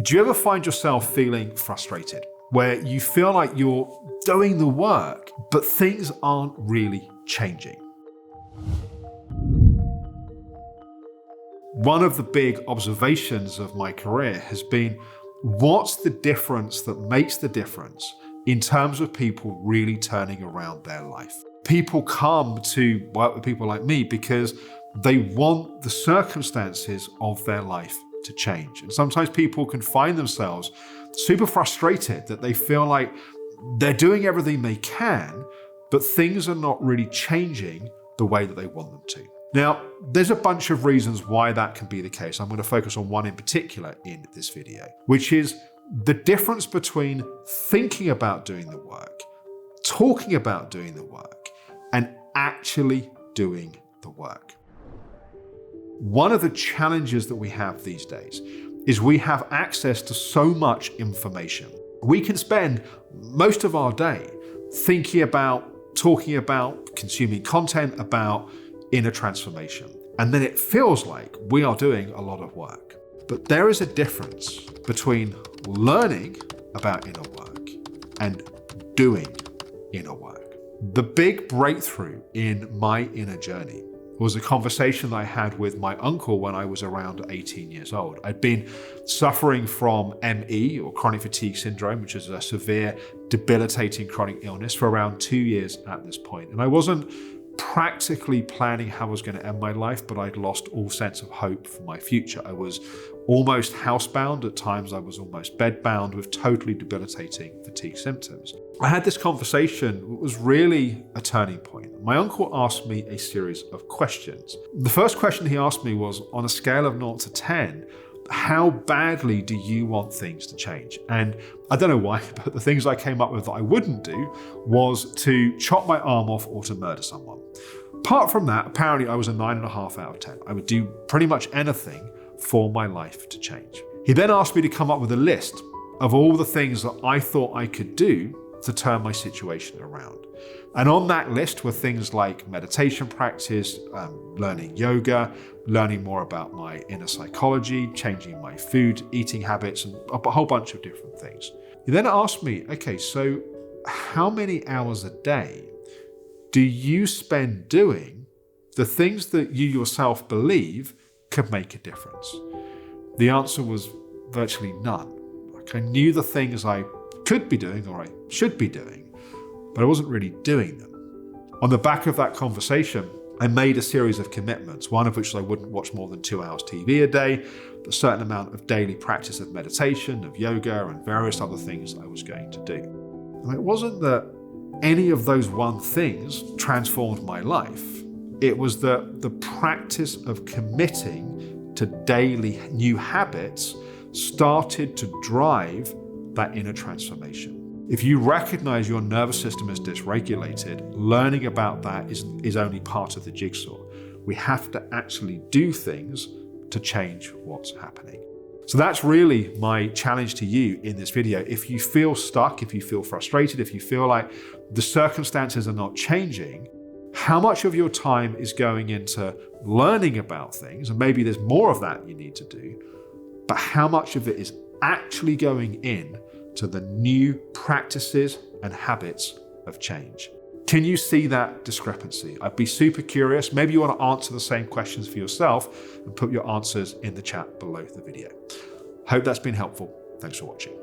Do you ever find yourself feeling frustrated, where you feel like you're doing the work, but things aren't really changing? One of the big observations of my career has been, what's the difference that makes the difference in terms of people really turning around their life? People come to work with people like me because they want the circumstances of their life to change. And sometimes people can find themselves super frustrated that they feel like they're doing everything they can, but things are not really changing the way that they want them to. Now, there's a bunch of reasons why that can be the case. I'm going to focus on one in particular in this video, which is the difference between thinking about doing the work, talking about doing the work, and actually doing the work. One of the challenges that we have these days is we have access to so much information. We can spend most of our day thinking about, talking about, consuming content about inner transformation. And then it feels like we are doing a lot of work. But there is a difference between learning about inner work and doing inner work. The big breakthrough in my inner journey was a conversation that I had with my uncle when I was around 18 years old. I'd been suffering from ME, or chronic fatigue syndrome, which is a severe, debilitating chronic illness, for around 2 years at this point. And I wasn't practically planning how I was going to end my life, but I'd lost all sense of hope for my future. I was almost housebound. At times I was almost bedbound with totally debilitating fatigue symptoms. I had this conversation. It was really a turning point. My uncle asked me a series of questions. The first question he asked me was, on a scale of 0 to 10, how badly do you want things to change? And I don't know why, but the things I came up with that I wouldn't do was to chop my arm off or to murder someone. Apart from that, apparently I was a 9.5 out of 10. I would do pretty much anything for my life to change. He then asked me to come up with a list of all the things that I thought I could do to turn my situation around. And on that list were things like meditation practice, learning yoga, learning more about my inner psychology, changing my food, eating habits, and a whole bunch of different things. He then asked me, okay, so how many hours a day do you spend doing the things that you yourself believe could make a difference? The answer was virtually none. Like, I knew the things I could be doing or I should be doing, but I wasn't really doing them. On the back of that conversation, I made a series of commitments, one of which I wouldn't watch more than 2 hours TV a day, a certain amount of daily practice of meditation, of yoga, and various other things I was going to do. And it wasn't that any of those one things transformed my life. It was that the practice of committing to daily new habits started to drive that inner transformation. If you recognize your nervous system is dysregulated, learning about that is only part of the jigsaw. We have to actually do things to change what's happening. So that's really my challenge to you in this video. If you feel stuck, if you feel frustrated, if you feel like the circumstances are not changing, how much of your time is going into learning about things, and maybe there's more of that you need to do, but how much of it is actually going in to the new practices and habits of change? Can you see that discrepancy? I'd be super curious. Maybe you want to answer the same questions for yourself and put your answers in the chat below the video. Hope that's been helpful. Thanks for watching.